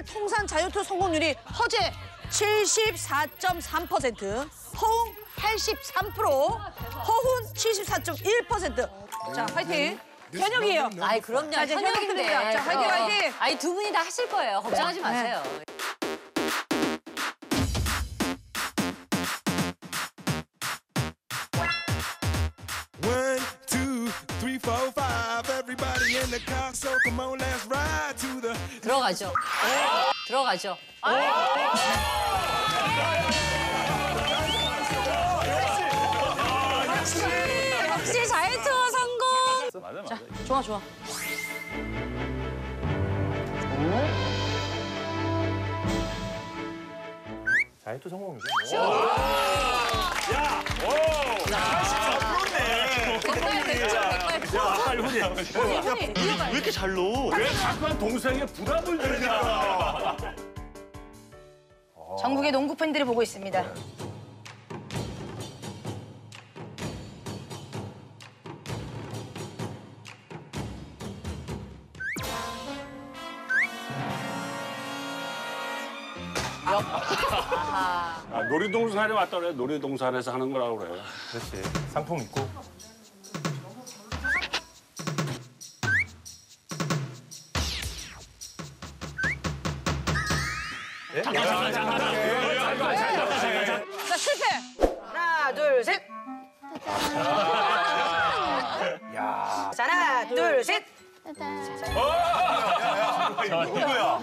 글로벌 통산 자유투 성공률이 허재 74.3%, 허웅 83%, 허훈 74.1%. 자, 화이팅. 현역이에요. 아이, 그럼요. 자, 이제 현역인데. 자, 화이팅, 화이팅. 아이, 두 분이 다 하실 거예요. 걱정하지 마세요. One, two, three, four, five. Everybody in the car, so come on, let's ride to the. 들어가죠. 들어가죠. 역시 자유투 성공. 맞아. 자, 좋아, 좋아. 자유투 성공이지. 왜 이렇게 잘 넣어? 왜 자꾸만 동생에 부담을 주냐? 전국의 농구 팬들이 보고 있습니다. 놀이동산에 왔다 그래. 놀이동산에서 하는 거라고 그래. 그렇지. 상품 있고. 자, 실패. 하나, 둘, 셋. 야. 자, 하나, 둘, 셋. 누구야?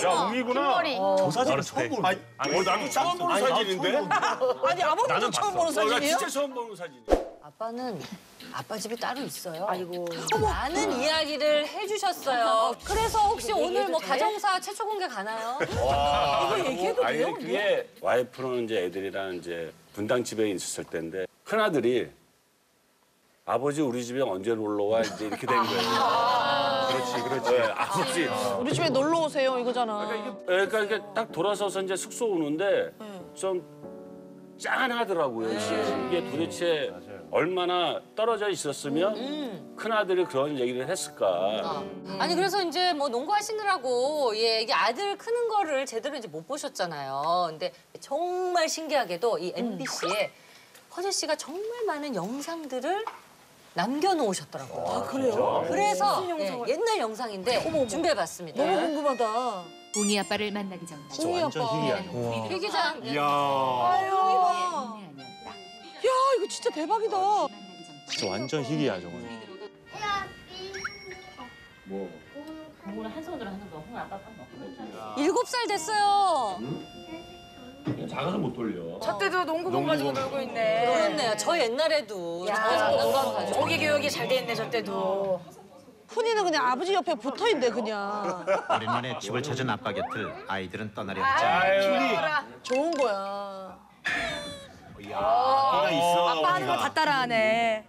야, 웅이구나. 저 사진은 처음 보는. 나도 처음 보는 사진인데? 아니, 아버지도 처음 보는 나 사진이에요? 진짜 처음 보는 사진이야. 아빠는 아빠 집이 따로 있어요. 아이고. 많은 이야기를 해주셨어요. 그래서 혹시 오늘 뭐 가정사 최초 공개 가나요? 이거 얘기해도 아니, 돼요? 그게 와이프는 이제 애들이랑 이제 분당 집에 있었을 때인데 큰아들이 아버지 우리 집에 언제 놀러 와 이제 이렇게 된 거예요. 그렇지. 네, 아버지. 우리 집에 놀러 오세요, 이거잖아. 그러니까 이게 딱 돌아서서 이제 숙소 오는데 좀 짠하더라고요. 이게 도대체 얼마나 떨어져 있었으면 큰아들이 그런 얘기를 했을까. 아니 그래서 이제 뭐 농구하시느라고 이게 아들 크는 거를 제대로 이제 못 보셨잖아요. 근데 정말 신기하게도 이 MBC에 허재 씨가 정말 많은 영상들을 남겨놓으셨더라고요. 아, 그래요? 그래서 옛날 영상인데 준비해봤습니다. 너무 궁금하다. 웅이 아빠를 만나기 전 웅이 아빠. 필기장. 이야. 아유. 아니었다. 야, 이거 진짜 대박이다. 진짜 완전 희귀야 저거. 공부를 한 손으로 하는 거. 홍 아빠 밥 먹고. 7살 됐어요. 작아서 못 돌려. 저 때도 농구공 가지고 놀고 있네. 그렇네요. 저 옛날에도 저 장난감 가지고. 조기 교육이 잘 돼 있네, 저 때도. 훈이는 그냥 아버지 옆에 붙어있네, 그냥. 오랜만에 집을 찾은 아빠 곁을 아이들은 떠나려 하지 좋은 거야. 끼가 있어. 아빠 하는 거 다 따라하네.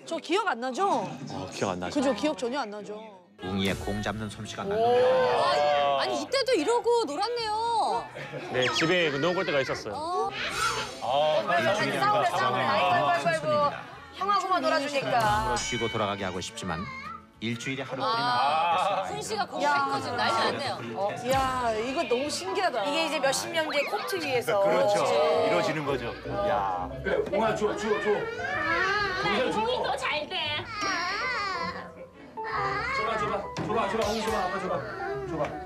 저 기억 안 나죠? 기억 안 나지. 그죠? 기억 전혀 안 나죠? 웅이의 공 잡는 솜씨가 나는데 아니 이때도 이러고 놀았네요. 네, 집에 농구할 때가 있었어요. 싸우네, 싸우네. 아이고. 형하고만 놀아주니까. 쉬고 돌아가게 하고 싶지만 일주일에 하루뿐이나 훈 씨가 공부했고 지금 난리 났네요. 이야, 이거 너무 신기하다. 이게 이제 몇십 년 뒤에 코트 위에서. 그렇죠. 이루어지는 거죠. 야. 그래, 웅아 줘. 공이 더 잘 돼. 줘봐, 웅이 줘봐, 아빠 줘봐.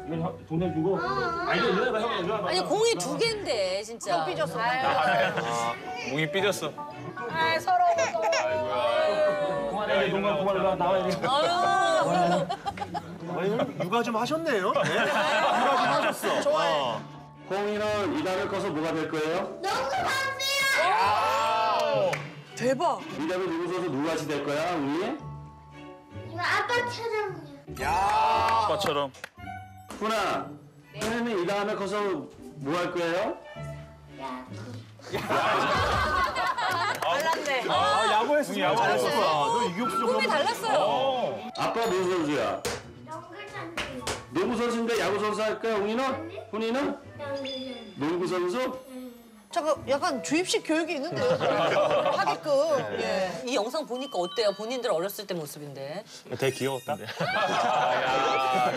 이거 동생 주고. 아니, 이거 일로 해봐, 일로 해봐. 아니 공이 2개인데 진짜. 삐졌어. 뭉이 삐졌어. 아, 서러워. 그만해, 농구 그만 나와야 돼. 아니, 육아 좀 하셨네요. 네. 육아 좀 하셨어. 좋아해. 홍이는 이단을 커서 뭐가 될 거예요? 대박. 이단을 누구 서서 누구 같이 될 거야, 웅이? 이거 아빠처럼요. 아빠처럼. 훈아, 훈이는 이 다음에 커서 뭐 할 거예요? 달랐네. 야구했어. 야구 잘했어. 너 이격수 좀. 꿈이 달랐어요. 아빠 무슨 선수야? 농구 선수. 농구 선수인데 야구 선수 할 거야, 웅이는? 훈이는? 농구 선수? 잠깐 약간 주입식 교육이 있는데요. 하게끔. 예. 이 영상 보니까 어때요? 본인들 어렸을 때 모습인데. 되게 귀여웠다.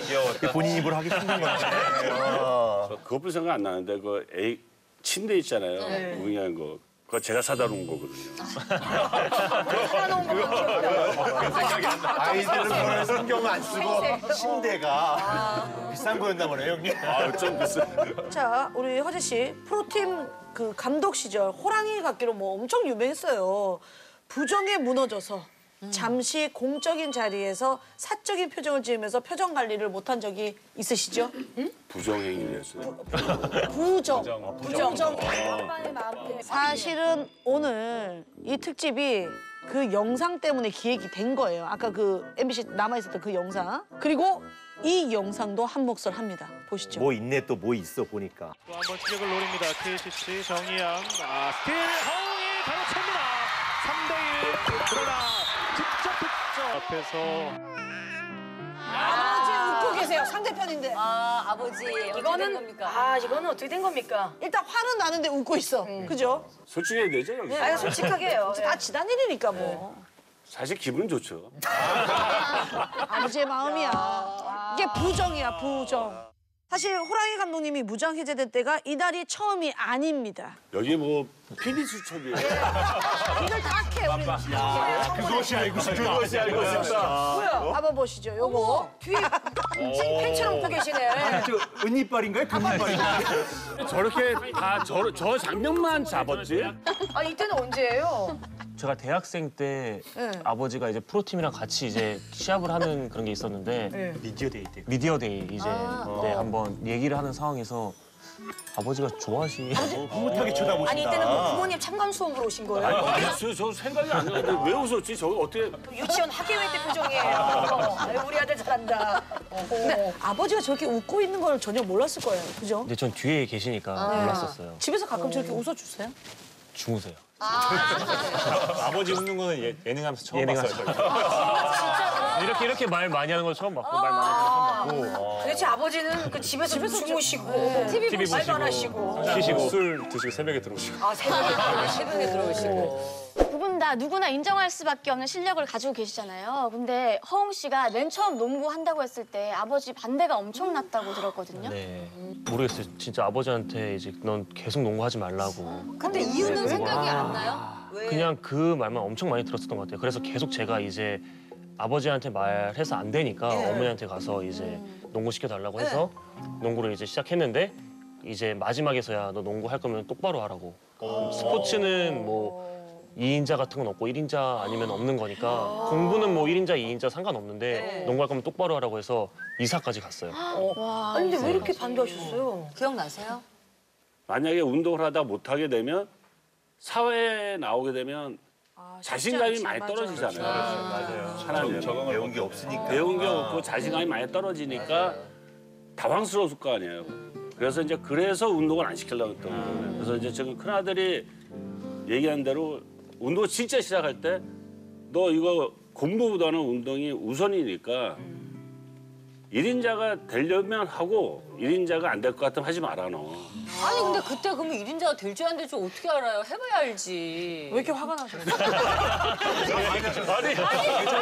귀여웠다. 본인 입으로 하기 힘든 건데. 그것뿐 생각 안 나는데 그 침대 있잖아요. 웅이한 거. 그거 제가 사다 놓은 거거든요. 아이들은 그걸 신경 안 쓰고 침대가 비싼 거였나 보네요, 형님. 좀 비싸. 자, 우리 허재 씨 프로팀 그 감독 시절 호랑이 갖기로 뭐 엄청 유명했어요. 부정에 무너져서 잠시 공적인 자리에서 사적인 표정을 지으면서 표정 관리를 못한 적이 있으시죠? 부정행위를 했어요. 부정. 사실은 오늘 이 특집이 그 영상 때문에 기획이 된 거예요. 아까 그 MBC 남아있었던 그 영상. 그리고 이 영상도 한 몫을 합니다. 보시죠. 뭐 있네 또 뭐 있어 보니까. 또 한 번 추격을 노립니다. KCC 정희양. 스틸 허웅이 가로챕니다. 3대1. 그러나 직접 득점 앞에서 아버지 웃고 계세요. 상대편인데. 아버지 이거는 겁니까? 이거는 어떻게 된 겁니까? 일단 화는 나는데 웃고 있어. 그죠? 솔직해야 되죠, 여기. 아 솔직하게 해요. 다 지난 일이니까 뭐. 사실 기분은 좋죠. 아버지의 마음이야. 이게 부정이야, 부정. 사실 호랑이 감독님이 무장 해제된 때가 이날이 처음이 아닙니다. 여기 뭐 PD 수첩이에요. 이걸 다 캐, 우리는. 그것이 알고 싶다. 그것이 알고 싶다. 뭐야? 한번 보시죠, 요거. 뒤에 팬처럼 웃고 계시네. 은이빨인가요? 금이빨인가요? 저렇게 다 저 장면만 잡았지? 아 이때는 언제예요? 제가 대학생 때 네. 아버지가 이제 프로팀이랑 같이 이제 시합을 하는 그런 게 있었는데 미디어 데이 때. 미디어 데이 이제 네, 한번 얘기를 하는 상황에서 아버지가 못하게 쳐다보신다. 아니 이때는 뭐 부모님 참관 수업으로 오신 거예요? 아니, 저 생각이 안 나는데 왜 웃었지? 저거 어떻게... 유치원 학예회 때 표정이에요. 아유, 우리 아들 잘한다. 근데 아버지가 저렇게 웃고 있는 걸 전혀 몰랐을 거예요. 그죠? 근데 전 뒤에 계시니까 몰랐었어요. 집에서 가끔 저렇게 웃어주세요? 주무세요. 아버지 웃는 거는 예능하면서 처음 예능하면서. 봤어요. 이렇게 말 많이 하는 거 처음 봤고 말 많이 하는 거 처음 봤고 도대체 아버지는 그 집에서 주무시고 TV 말도 안 하시고 쉬시고 술 드시고 새벽에 들어오시고. 아 새벽에 들어오시고. 두 분 다 누구나 인정할 수밖에 없는 실력을 가지고 계시잖아요. 근데 허웅 씨가 맨 처음 농구한다고 했을 때 아버지 반대가 엄청났다고 들었거든요. 네. 모르겠어요. 진짜 아버지한테 이제 넌 계속 농구하지 말라고. 근데 이유는 생각이 안 나요? 왜? 그냥 그 말만 엄청 많이 들었었던 것 같아요. 그래서 계속 제가 이제 아버지한테 말해서 안 되니까 어머니한테 가서 이제 농구 시켜달라고 해서 농구를 이제 시작했는데 이제 마지막에서야 너 농구 할 거면 똑바로 하라고. 스포츠는 뭐 2인자 같은 건 없고 1인자 아니면 없는 거니까 공부는 뭐 1인자, 2인자 상관없는데 농구할 거면 똑바로 하라고 해서 이사까지 갔어요. 아니 근데 왜 이렇게 반대하셨어요? 기억나세요? 만약에 운동을 하다 못하게 되면 사회에 나오게 되면 자신감이 많이 떨어지잖아요. 맞아요. 사람이 배운 게 없으니까. 배운 게 없고 자신감이 많이 떨어지니까 당황스러울 거 아니에요. 그래서 운동을 안 시키려고 했던 거예요. 그래서 이제 지금 큰아들이 얘기한 대로 운동 진짜 시작할 때 너 이거 공부보다는 운동이 우선이니까 1인자가 되려면 하고 1인자가 안 될 것 같으면 하지 마라 너. 아니 근데 그때 그러면 1인자가 될지 안 될지 어떻게 알아요? 해봐야 알지. 왜 이렇게 화가 나셔요? 아니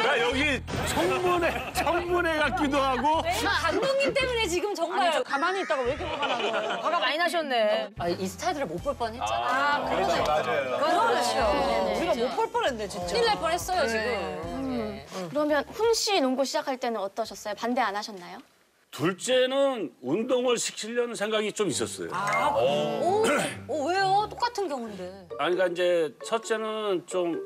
나 여기 청문회 같기도 하고. 감독님 때문에 지금 정말. 아니, 가만히 있다가 왜 이렇게 화가 난 거예요? 화가 많이 나셨네. 이 스타일을 못 볼 뻔했잖아. 그렇죠, 맞아요. 그렇죠. 우리가 못 볼 뻔했네, 진짜. 큰일 날 뻔했어요 지금. 그러면 훈 씨 농구 시작할 때는 어떠셨어요? 반대 안 하셨나요? 둘째는 운동을 시키려는 생각이 좀 있었어요. 왜요? 똑같은 경우인데. 아니, 그러니까 이제 첫째는 좀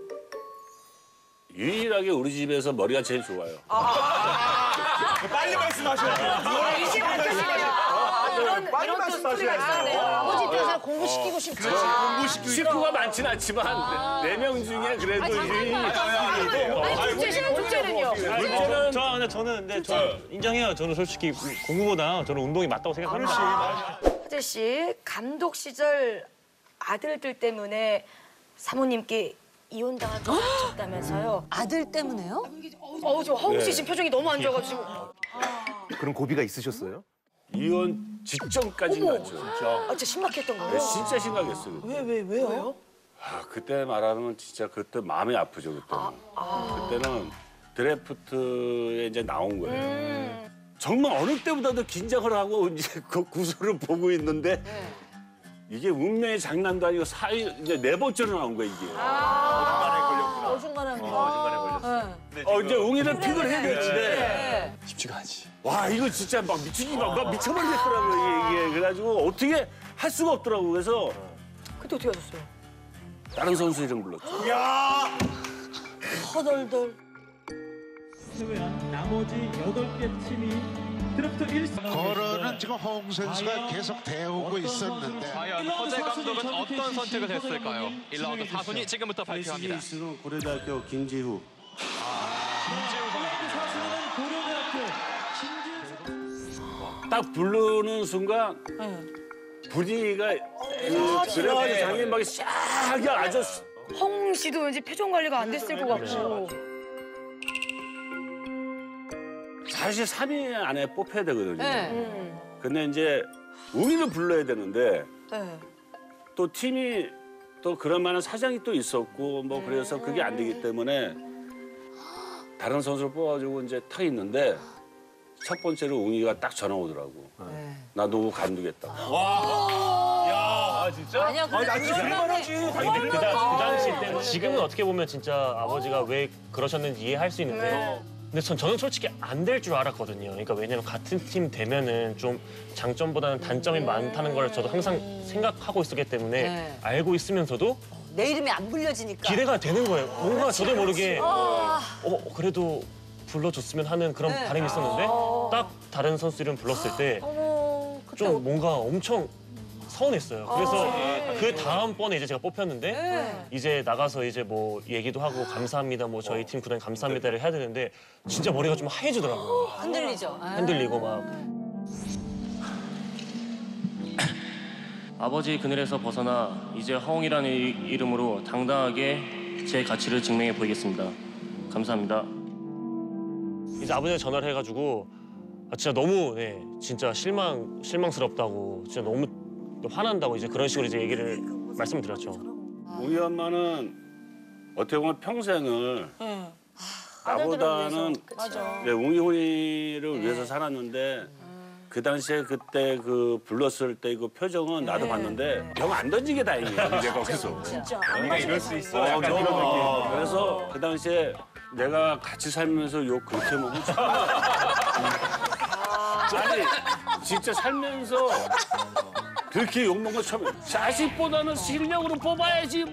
유일하게 우리 집에서 머리가 제일 좋아요. 빨리 말씀하셔야 이제 말씀하시네요. 이런 또 스토리가 있었네요. 아버지 입장에서 공부시키고 싶지. 식구가 많진 않지만 4명 중에 그래도 둘째는요? 저는 인정해요. 저는 솔직히 공부보다 저는 운동이 맞다고 생각합니다. 허재 씨 감독 시절 아들들 때문에 사모님께 이혼당할 뻔하셨다면서요? 아들 때문에요? 저 허웅 씨 지금 표정이 너무 안 좋아가지고. 그런 고비가 있으셨어요? 이혼 직전까지 어머. 갔죠. 아, 진짜 신박했던 거예요? 네, 진짜 심각했어요. 왜요? 아, 그때 말하면 진짜 그때 마음이 아프죠, 그때는. 그때는 드래프트에 이제 나온 거예요. 정말 어느 때보다도 긴장을 하고 이제 그 구슬을 보고 있는데 이게 운명의 장난도 아니고 이제 4번째로 나온 거야, 이게. 어중간한 거. 중간에 걸렸어. 이제 웅이를 픽을 해야 되는데 쉽지가 않지. 와, 이거 진짜 막 막 미쳐버리겠더라고요, 이게. 그래가지고 어떻게 할 수가 없더라고요. 그래서 그때 어떻게 하셨어요? 다른 선수 이름 불렀죠. 야! 허덜덜. 나머지 8개 팀이 드래프트 1선 거론은 지금 허웅 선수가 계속 대오고 있었는데 과연 허재 감독은 어떤 선택을 했을까요? 1라운드 4순위 지금부터 발표합니다. 고려대학교 김지후. 딱 부르는 순간 분위기가 그래가지고 장님막이 싹 아주 허웅 씨도 왠지 표정 관리가 안 됐을 것 같고. 사실 3위 안에 뽑혀야 되거든요. 네. 근데 이제 웅이를 불러야 되는데 네. 또 팀이 또 그런 만한 사정이 또 있었고 뭐 그래서 그게 안 되기 때문에 다른 선수를 뽑아주고 이제 탁 있는데 첫 번째로 웅이가 딱 전화 오더라고. 나 누구 간두겠다. 야, 진짜? 아니야, 근데 할만하지. 그 당시 때 지금은 어떻게 보면 진짜 아버지가 왜 그러셨는지 이해할 수 있는데 근데 저는 솔직히 안 될 줄 알았거든요. 그러니까 왜냐면 같은 팀 되면은 좀 장점보다는 단점이 많다는 걸 저도 항상 생각하고 있었기 때문에 알고 있으면서도 내 이름이 안 불려지니까. 기대가 되는 거예요. 뭔가 저도 모르게 그래도 불러줬으면 하는 그런 바람이 있었는데 딱 다른 선수 이름 불렀을 때 좀 뭔가 엄청 서운했어요. 그래서 그 다음번에 이제 제가 뽑혔는데 이제 나가서 이제 뭐 얘기도 하고 감사합니다, 뭐 저희 팀 구단 감사합니다를 해야 되는데 진짜 머리가 좀 하얘지더라고요. 흔들리죠. 흔들리고 막. 아버지 그늘에서 벗어나 이제 허웅이라는 이름으로 당당하게 제 가치를 증명해 보이겠습니다. 감사합니다. 이제 아버지가 전화를 해가지고 진짜 너무 진짜 실망스럽다고 진짜 너무 화난다고 이제 그런 식으로 이제 얘기를 말씀을 드렸죠. 우리 엄마는 어떻게 보면 평생을 나보다는 웅이를 위해서 살았는데 그 당시에 그때 그 불렀을 때 그 표정은 나도 봤는데 병 안 던지게 다행이야. 이제 거기서. 진짜 우리가 이럴 수 있어. 약간 이런 느낌. 그래서 그 당시에 내가 같이 살면서 욕 그렇게 먹으면 아니 진짜 살면서 그렇게 욕먹은 거 처음. 자식보다는 실력으로 뽑아야지.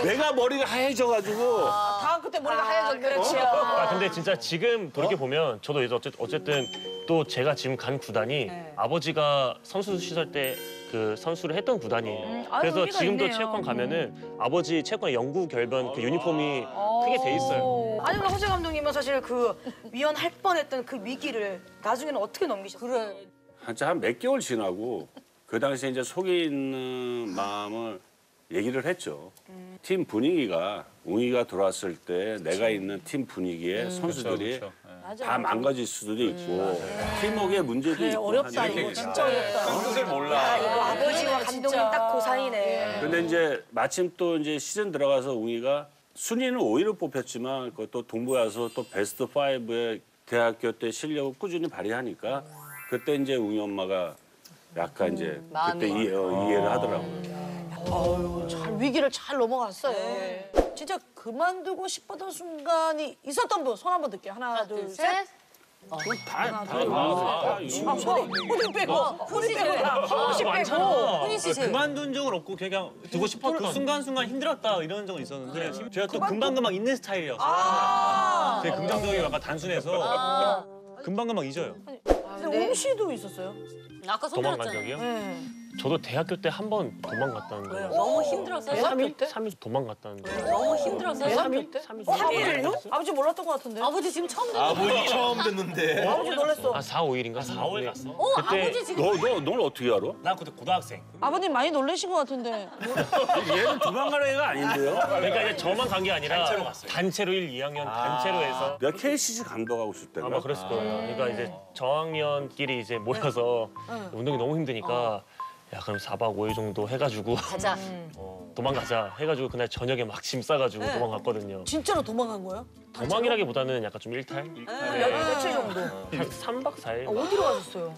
내가 머리가 하얘져가지고. 다 그때 머리가 하얘졌네. 그렇죠. 근데 진짜 지금 돌이켜 보면 저도 이제 어쨌든 또 제가 지금 간 구단이 아버지가 선수 시절 때 그 선수를 했던 구단이에요. 그래서 지금도 있네요. 체육관 가면은 아버지 체육관 영구 결변 그 유니폼이 크게 돼 있어요. 아니, 허재 감독님은 사실 그 위헌할 뻔했던 그 위기를 나중에는 어떻게 넘기셨어요? 그래. 한 몇 개월 지나고 그 당시에 이제 속에 있는 마음을 얘기를 했죠. 팀 분위기가 웅이가 들어왔을 때 내가 있는 팀 분위기에 선수들이 다 망가질 수도 있고 팀워크에 문제도 있고. 어렵다 이거 진짜 어렵다. 뜻을 몰라. 이거 아버지와 감독님 딱 그 사이네. 근데 이제 마침 또 이제 시즌 들어가서 웅이가 순위는 5위를 뽑혔지만 그것도 동부에 와서 또 베스트 5에 대학교 때 실력을 꾸준히 발휘하니까 그때 이제 웅이 엄마가 약간 이제 그때 이해를 하더라고요. 위기를 잘 넘어갔어요. 진짜 그만두고 싶었던 순간이 있었던 분 손 한번 들게요. 하나, 둘, 셋. 손이 빼고, 손이 빼고, 허시 빼고. 그만둔 적은 없고 그냥 두고 싶어 그 순간순간 힘들었다 이런 적은 있었는데 제가 또 금방금방 잊는 스타일이어서 되게 긍정적이고 약간 단순해서 금방금방 잊어요. 근데 웅 씨도 있었어요. 아까 손 도망간 들었잖아요. 적이요? 저도 대학교 때 한 번 도망갔다는 거예요. 너무 힘들었어요? 3일 때? 3일 도망갔다는 거예요. 너무 힘들었어요? 3일 때? 3일을요? 아버지 몰랐던 것 같은데. 아버지 지금 처음 듣는 아버지 처음 듣는데. 아버지 놀랐어. 아 4, 5일인가? 4, 5일 갔어. 그때 아버지 지금 널 어떻게 알아? 난 그때 고등학생. 아버님 많이 놀라신 것 같은데. 얘는 도망가는 애가 아닌데요? 그러니까 이제 저만 간 게 아니라 단체로 갔어요. 단체로 1, 2학년 단체로 해서 내가 KCC 감독하고 있을 때가. 아마 그랬을 거예요. 그러니까 이제 저학년끼리 이제 모여서 운동이 너무 힘드니까 야 그럼 4박 5일 정도 해가지고 가자. 도망가자 해가지고 그날 저녁에 막 짐 싸가지고 도망갔거든요. 진짜로 도망간 거예요? 도망이라기보다는 약간 좀 일탈? 며칠 정도? 한 3박 4일? 어디로 가셨어요?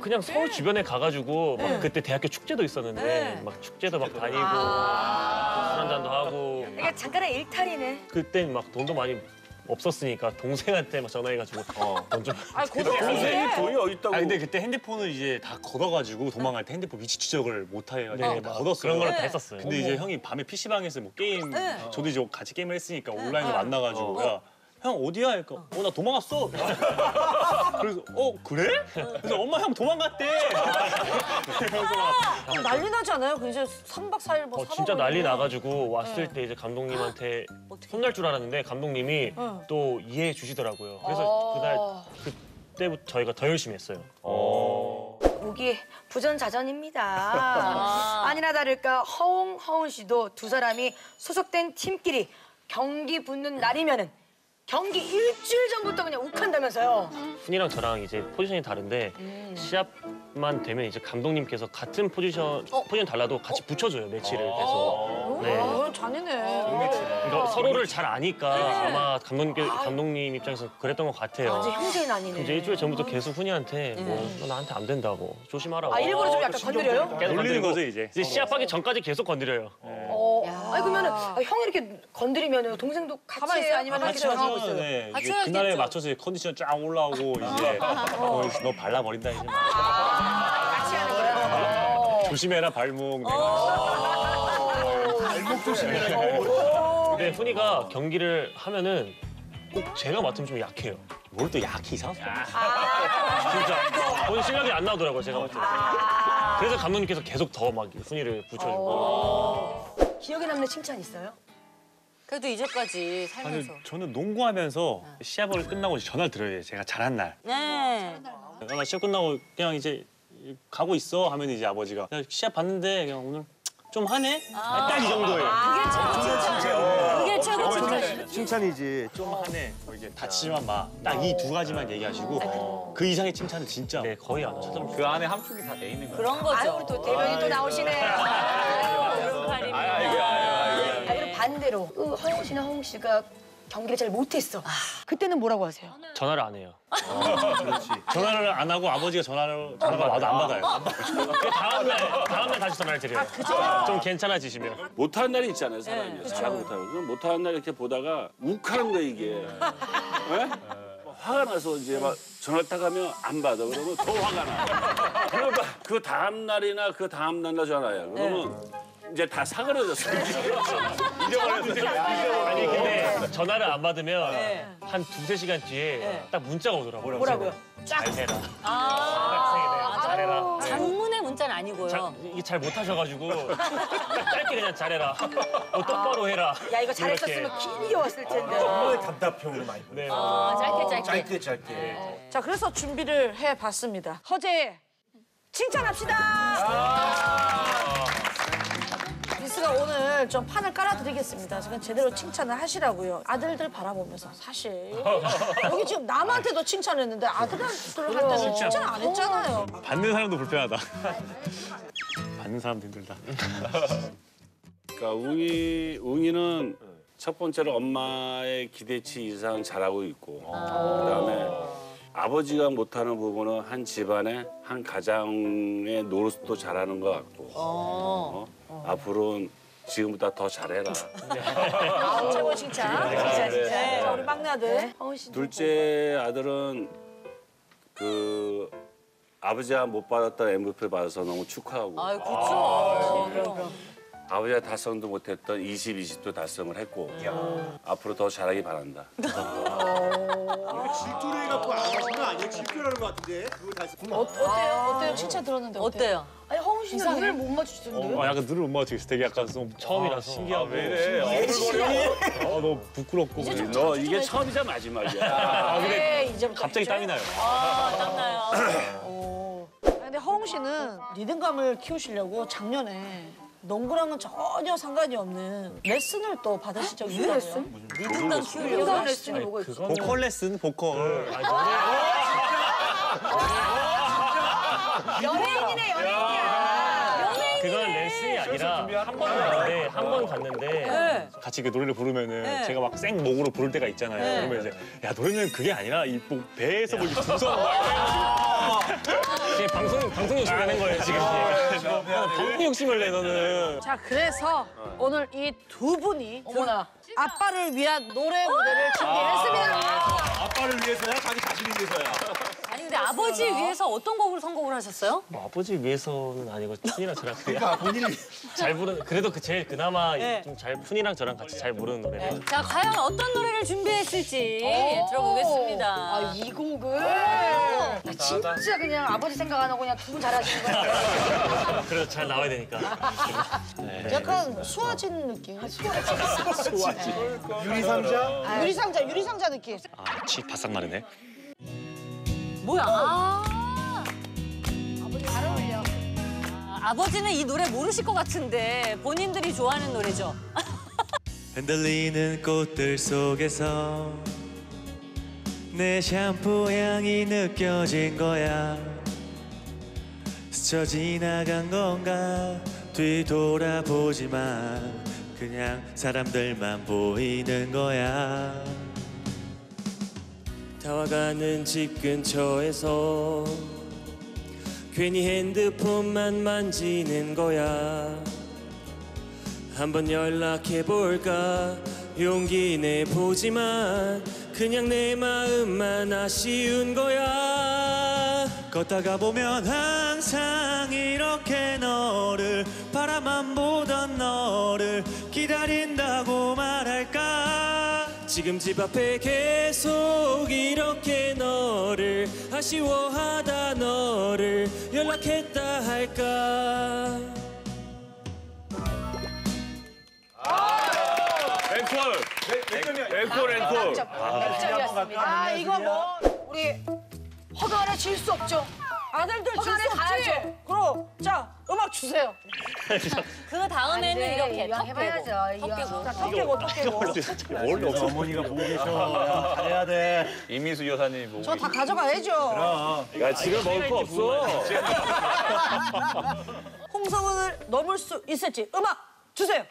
그냥 서울 주변에 가가지고 막 그때 대학교 축제도 있었는데 막 축제도 막 다니고 술 한잔도 하고 이게 잠깐의 일탈이네. 그때 막 돈도 많이 없었으니까 동생한테 막 전화해가지고 돈 좀. 동생이 돈이 어딨다고. 아 근데 그때 핸드폰을 이제 다 걷어가지고 도망갈 때 핸드폰 위치 추적을 못 해가지고 네, 다 걷었어요. 그런 걸 다 했었어요. 근데 이제 형이 밤에 PC방에서 뭐 게임, 저도 이제 같이 게임을 했으니까 온라인으로 만나가지고 야, 형 어디야? 그러니까 나 도망갔어. 그래서 그래? 그래서 엄마 형 도망갔대. 그럼 난리 나지 않아요? 그 이제 3박 4일 뭐 진짜 난리 나가지고 왔을 때 이제 감독님한테 혼날 줄 알았는데 감독님이 또 이해해 주시더라고요. 그래서 그날 그때부터 저희가 더 열심히 했어요. 목이 부전자전입니다. 아니나 다를까 허웅 씨도 두 사람이 소속된 팀끼리 경기 붙는 날이면은 경기 일주일 전부터 그냥 욱한다면서요. 훈이랑 저랑 이제 포지션이 다른데 시합만 되면 이제 감독님께서 같은 포지션 달라도 같이 붙여줘요 매치를 계속. 네. 잔인해. 그러니까 서로를 잘 아니까 아마 감독님 입장에서 그랬던 것 같아요. 완전 형제는 아니네. 이제 일주일 전부터 계속 훈이한테 너 나한테 안 된다고 조심하라고. 아 일부러 좀 약간 건드려요? 계속 놀리는 건드리고 거죠 이제. 시합하기 전까지 계속 건드려요. 아니 그러면은 형이 이렇게 건드리면은 동생도 같이 해요? 아니면 같이 당황하고 하죠. 있어요? 네. 같이 이게 해야겠죠. 그날에 맞춰서 컨디션 쫙 올라오고 이제 너 발라버린다 이제. 같이 하는 거야? 조심해라 발목. 발목 조심해라. 근데 훈이가 경기를 하면은 꼭 제가 맡으면 좀 약해요. 뭘 또 약해 이상하게. 진짜 본인 실력이 안 나오더라고요 제가 맡으면. 그래서 감독님께서 계속 더 막 훈이를 붙여주고. 기억에 남는 칭찬 있어요? 그래도 이제까지 살면서. 아니, 저는 농구하면서 시합을 끝나고 전화를 드려요. 제가 잘한 날. 네. 나 시합 끝나고 그냥 이제 가고 있어 하면 이제 아버지가 야, 시합 봤는데 그냥 오늘 좀 하네? 딱 이 정도예요. 그게 최고 칭찬. 그게 최고 칭찬. 칭찬이지. 좀 하네. 뭐 이게 다치지만 마. 딱 이 두 가지만 얘기하시고 그 이상의 칭찬은 진짜 네 거의 안 쳐다보고. 그 안에 함축이 다 돼 있는 거예요. 그런 거죠. 아유 또 대변이 또 나오시네. 그럼 반대로 허웅 씨나 허웅 씨가 경기를 잘 못했어. 그때는 뭐라고 하세요? 전화를 안 해요. 전화를 안 하고 아버지가 전화가 와도 안 받아요. 그 다음날 다시 전화를 드려요. 좀 괜찮아지시면. 못하는 날이 있잖아요, 사람이. 잘하고 못하고. 그럼 못하는 날 이렇게 보다가 욱하는 거야, 이게. 네? 화가 나서 이제 막 전화를 딱 하면 안 받아. 그러면 더 화가 나. 그러면 그 다음 날이나 그 다음 날나 전화해요. 그러면 이제 다 사그러졌어요. 잊어버렸어요. 아니 근데 전화를 안 받으면 한 2-3시간 뒤에 딱 문자가 오더라고요. 뭐라고요? 잘해라. 아, 잘해라. 장문의 문자는 아니고요. 이게 잘 못하셔가지고 짧게 그냥 잘해라. 똑바로 해라. 야 이거 잘했었으면 길게 왔을 텐데. 정말 답답형으로 많이 보내. 네. 짧게. 짧게. 자, 그래서 준비를 해봤습니다. 허재 칭찬합시다. 미스가 오늘 좀 판을 깔아드리겠습니다. 지금 제대로 칭찬을 하시라고요. 아들들 바라보면서 사실 여기 지금 남한테도 칭찬했는데 아들한테는 칭찬 안 했잖아요. 받는 사람도 불편하다. 받는 사람도 힘들다. 그러니까 웅이는 첫 번째로 엄마의 기대치 이상 잘하고 있고 그다음에 아버지가 못하는 부분은 한 집안의 한 가장의 노릇도 잘하는 것 같고 앞으로는 지금보다 더 잘해라. 최고 칭찬. 진짜. 자, 우리 막내 아들. 둘째 아들은 그 아버지가 못 받았던 MVP 받아서 너무 축하하고 아유, 그렇죠. 아버지가 달성도 못했던 20도 달성을 했고 앞으로 더 잘하기 바란다. 이거 질투를 해갖고 안 하신 거 아니에요? 질투라는 거 같은데? 그거 다시. 어때요? 칭찬 들었는데 어때요? 아니 허웅 하은 씨는 눈을 못 맞추시던데요? 약간 눈을 못 맞추겠어. 되게 약간 좀 처음이라서. 신기하고. 왜 이래? 너무 부끄럽고. 너 이게 처음이자 마지막이야. 근데 이제부터 갑자기 땀이 나요. 땀나요. 근데 허웅 씨는 리듬감을 키우시려고 작년에 농구랑은 전혀 상관이 없는 레슨을 또 받으신 적이 있다고요? 리듬감 키우려고. 리듬감 레슨이 뭐가 있어? 보컬 레슨, 보컬. 연예인이네, 연예인이야. 그건 레슨이 아니라 한 번 갔는데 같이 그 노래를 부르면은 제가 막 생 목으로 부를 때가 있잖아요. 그러면 이제 야 노래는 그게 아니라 이 뭐 배에서 뭐 이렇게 두성 지금 방송 욕심 내는 거예요 지금. 방송 욕심을 내 너는. 자, 그래서 오늘 이 두 분이 어머나. 아빠를 위한 노래 무대를 준비했습니다. 아빠를 위해서야? 자기 자신을 위해서야? 아니 근데 아버지 위해서 어떤 곡을 선곡을 하셨어요? 뭐 아버지 위해서는 아니고 푼이랑 저랑 그냥 본인이 잘 부르는 그래도 그 제일 그나마 좀 잘 푼이랑 저랑 같이 잘 부르는 노래를. 자 과연 어떤 노래를 준비했을지 들어보겠습니다. 아, 이 곡을. 나 진짜 그냥 아버지 생각 안 하고 그냥 두 분 잘하시는 거 같아요. 그래도 잘 나와야 되니까. 약간 수아진 느낌. 유리상자? 유리상자 느낌. 치 바싹 마르네. 뭐야? 아버지 잘 어울려. 아버지는 이 노래 모르실 것 같은데 본인들이 좋아하는 노래죠. 흔들리는 꽃들 속에서 내 샴푸 향이 느껴진 거야. 스쳐 지나간 건가 뒤돌아보지만 그냥 사람들만 보이는 거야. 다와가는 집 근처에서 괜히 핸드폰만 만지는 거야. 한번 연락해볼까 용기 내보지만 그냥 내 마음만 아쉬운 거야. 걷다가 보면 항상 이렇게 너를 바라만 보던 너를 기다린다고 말할까. 지금 집 앞에 계속 이렇게 너를 아쉬워하다 너를 연락했다 할까. 앵콜. 아, 이거 뭐 우리 허가 하나 질 수 없죠. 아들들 허가 하나 질수 없지? 가야죠. 그럼 자, 음악 주세요. 그 다음에는 이렇게 이왕 해봐야죠. 턱 깨고. 원래 없어. 어머니가 보고 계셔. 잘해야 돼. 이미수 여사님 보고. 저 다 가져가야죠. 야, 집에 먹을 거 없어. 홍성은을 넘을 수 있을지 음악 주세요.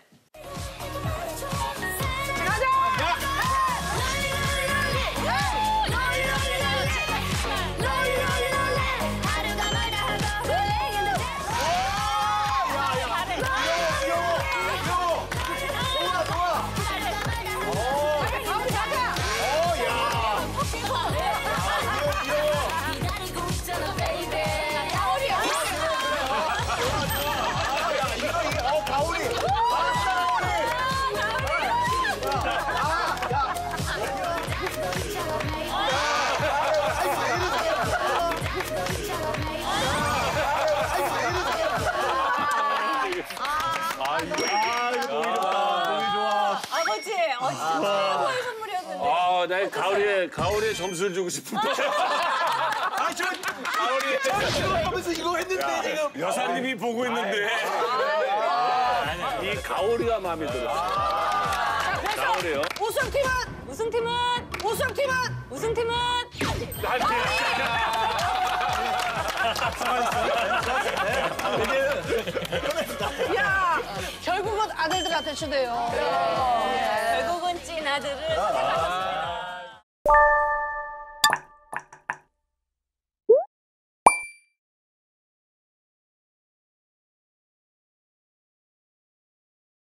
아버지, 진짜 최고의 선물이었는데. 아, 나 가을에 점수를 주고 싶은데. 가을이 하면서 이거 했는데 지금. 여사님이 보고 있는데. 이 가오리가 마음에 들었어. 가오리요. 우승팀은 야, 결국은 아들들한테 주네요. 결국은 찐 아들은